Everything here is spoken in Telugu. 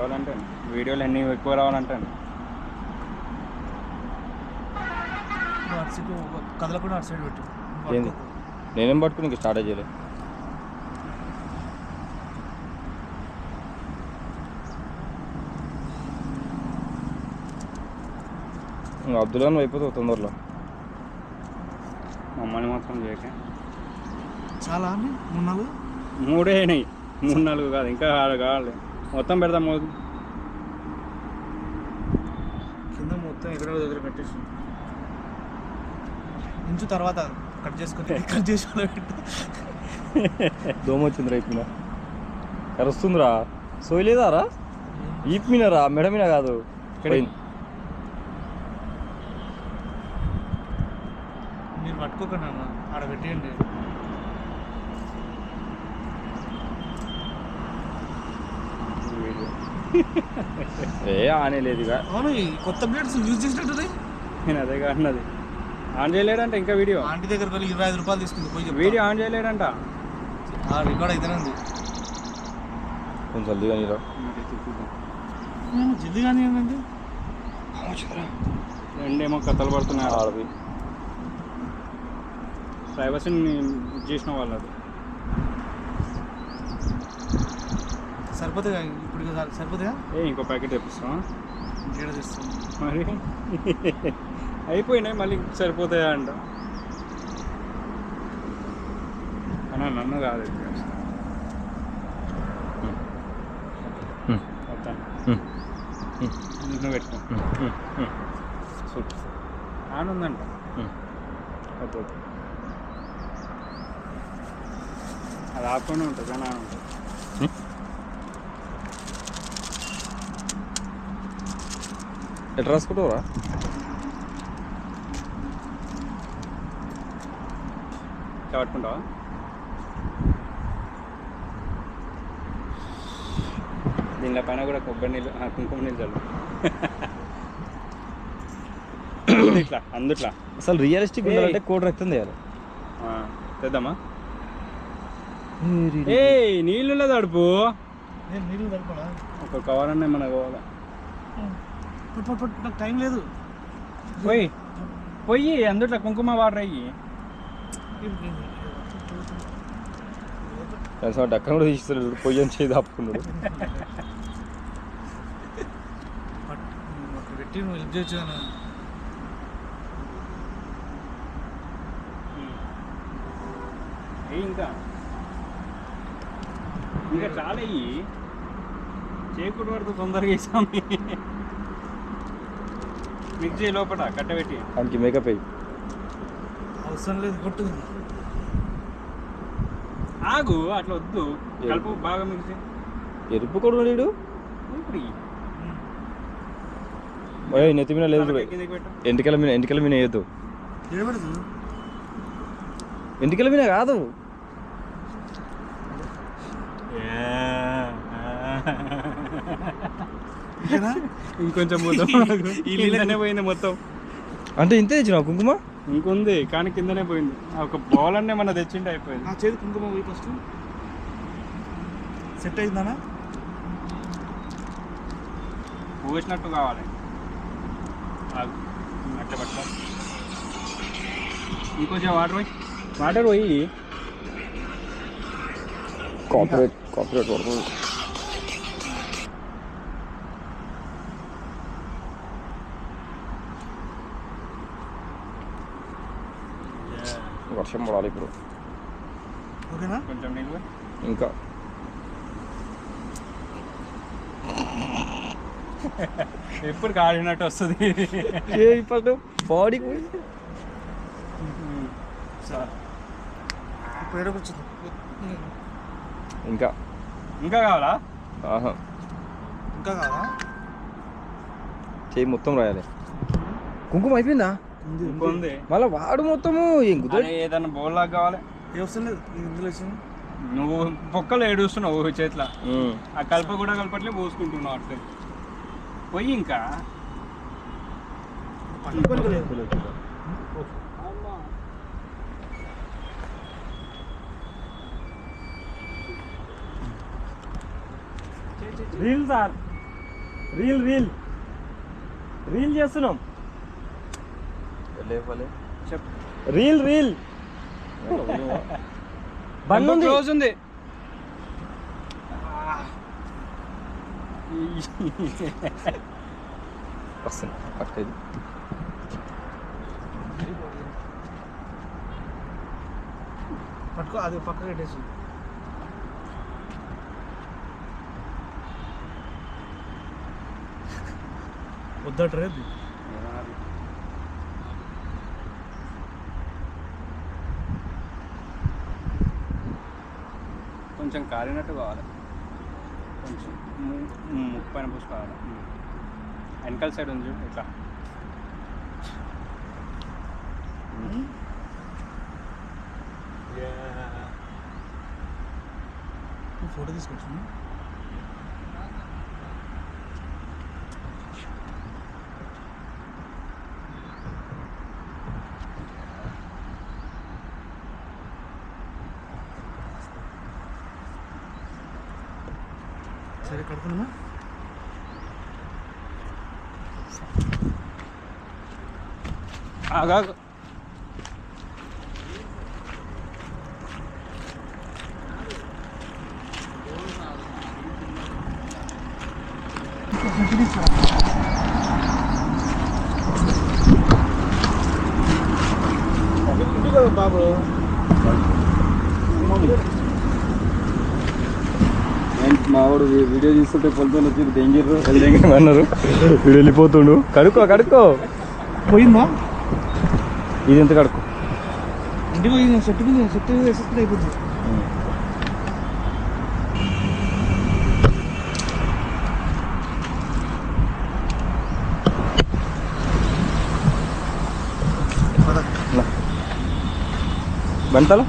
రావాలంటే వీడియోలు ఎన్ని ఎక్కువ రావాలంటే కదలకుండా అటు సైడ్ పెట్టు. ఏంది నేనేం పట్టుకుని ఇంక స్టార్ట్ చేయలే. అబ్దుల్లా నువ్వు అయిపోతావు తొందరలో. మమ్మల్ని మాత్రం చేయక చాలా అండి 3-4 మూడే అయినాయి 3-4 కాదు ఇంకా కావాలి మొత్తం పెడదాం కింద మొత్తం ఎక్కడో దగ్గర కట్టేసి ఇంచు తర్వాత కట్ చేసుకుని కట్ చేసి పెట్టు. దోమ వచ్చిందిరా ఇప్పుడు కరుస్తుందిరా. సోయలేదారా ఈప్ మీనరా మెడ మీద కాదు. మీరు పట్టుకోకండి అన్న ఆడ పెట్టేయండి. ఏ ఆనే లేదు ఇక. అవును ఈ కొత్త బ్లేడ్స్ యూజ్ చేసినట్టు నేను అదే కాదు ఆన్ చేయలేడంట ఇంకా వీడియో. ఆంటీ దగ్గర వెళ్ళి 25 రూపాయలు తీసుకుంది పోయి వీడియో ఆన్ చేయలేడంట. రికార్డ్ అయితేనే ఉంది. కొంచెం జల్దీగా నీరా జల్దీ కానీ ఏంటంటే రెండేమో కథలు పడుతున్నాయి. ఆడవి ప్రైవసీని చేసిన వాళ్ళు అది సరిపోతుంది ఇప్పుడు సరిపోతుందా? ఇంకో ప్యాకెట్ తెప్పిస్తావా? ఇంకేడా చేస్తాం మరి అయిపోయినాయి మళ్ళీ సరిపోతాయా అంట. అన్నా నన్ను కాదు నువ్వు పెట్టుకో సూపర్ ఆన్ ఉందంట. వద్దు అది ఆపుకొని ఉంటుంది కానీ ఆన్ ఉంటుంది. ఎట్లా రాసుకుంటావురా? పట్టుకుంటావా? దీనిలో పైన కూడా కొబ్బరి నీళ్ళు కుంకుమ నీళ్ళు చల్లు. ఇట్లా అందుట్లా అసలు రియలిస్టిక్ ఉండాలంటే కోడి రక్తం చేయాలి. తెద్దామా? ఏ నీళ్ళు తడుపు నేను నీళ్ళు తడపడా? ఒక కవర్ అన్న ఏమన్నా పోవాలా? నాకు టైం లేదు. పొయ్యి అందుట్లో కుంకుమ వాటర్ అయ్యి డక్కన కూడా తీస్తాడు. పొయ్యి అని చేసి ఆపుకున్నాడు. పెట్టి నువ్వు హెల్ప్ చేయొచ్చు కదా. ఇంకా ఇంకా చాలా అయ్యి చేయకూడదు పడుతుంది తొందరగా వేసాం. మిక్సీ లోపల కట్టబెట్టి దానికి మేకప్ అయ్యి అవసరం లేదు కొట్టు. ఆగు అట్లా వద్దు కలుపు బాగా మిక్సీ. ఎరుపు కొడు నీడు ఇప్పుడు నెత్తి మీద లేదు. ఎంటికల మీద వేయద్దు. ఎంటికల మీద కాదు. ఇంకొంచెం కిందనే పోయింది మొత్తం. అంటే ఇంతే తెచ్చినావు కుంకుమ? ఇంకొంది కానీ కిందనే పోయింది. ఒక బౌలన్నే మన తెచ్చింటే అయిపోయింది. నా చేతి కుంకుమ పోయి ఫస్ట్ సెట్ అయిందానా? పోసినట్టు కావాలి. అట్లా పట్టుకో. ఇంకొంచెం వాటర్ పోయి కాపరేట్ పడుతుంది. వర్షం పడాలి ఇప్పుడు. ఓకేనా? కొంచెం నీళ్ళు ఇంకా ఎప్పుడు కాలినట్టు వస్తుంది. ఇప్పుడు బాడీకి పోయి పేరు వచ్చింది. ఇంకా ఇంకా కావాలా? ఆహా ఇంకా కాదా? చేయి మొత్తం రాయాలి. కుంకుమ అయిపోయిందా? ఇంకొంది మళ్ళీ వాడు మొత్తము ఏదన్నా బౌల్లాగా కావాలి. అవసరం లేదు. ఇందులో వచ్చింది. నువ్వు పొక్కలు ఏడుస్తున్నావు చేతిలో. ఆ కలప కూడా కలపట్లే పోసుకుంటున్నావు అట్లే పోయి. ఇంకా reel sir reel reel reel చేస్తున్నాం. చెప్ రీల్ రీల్ బండి ఉంది. క్లోజ్ ఉంది. వస్తుంది పక్కది. పట్టుకో, అది పక్కకి పెట్టేసి. వద్దట్రే అది. కొంచెం కాలినట్టు కావాలి, కొంచెం ముప్పైన పూసి కావాలి. వెనకాల సైడ్ ఉంది చూడు ఇట్లా. ఫోటో తీసుకొచ్చింది. సరే కడుకున్నా. ఆగా బాబు మావాడు వీడియో తీసుకుంటే పొలిపోయిన వచ్చి డెంజర్ అన్నారు. వీడు వెళ్ళిపోతుండు. కడుక్కో కడుక్కో. పోయిందా? ఇది ఎంత కడుక్కో. ఇంటికి పోయింది. సెట్ మీద సెట్ వేసేస్తే అయిపోతుంది. బంటాలా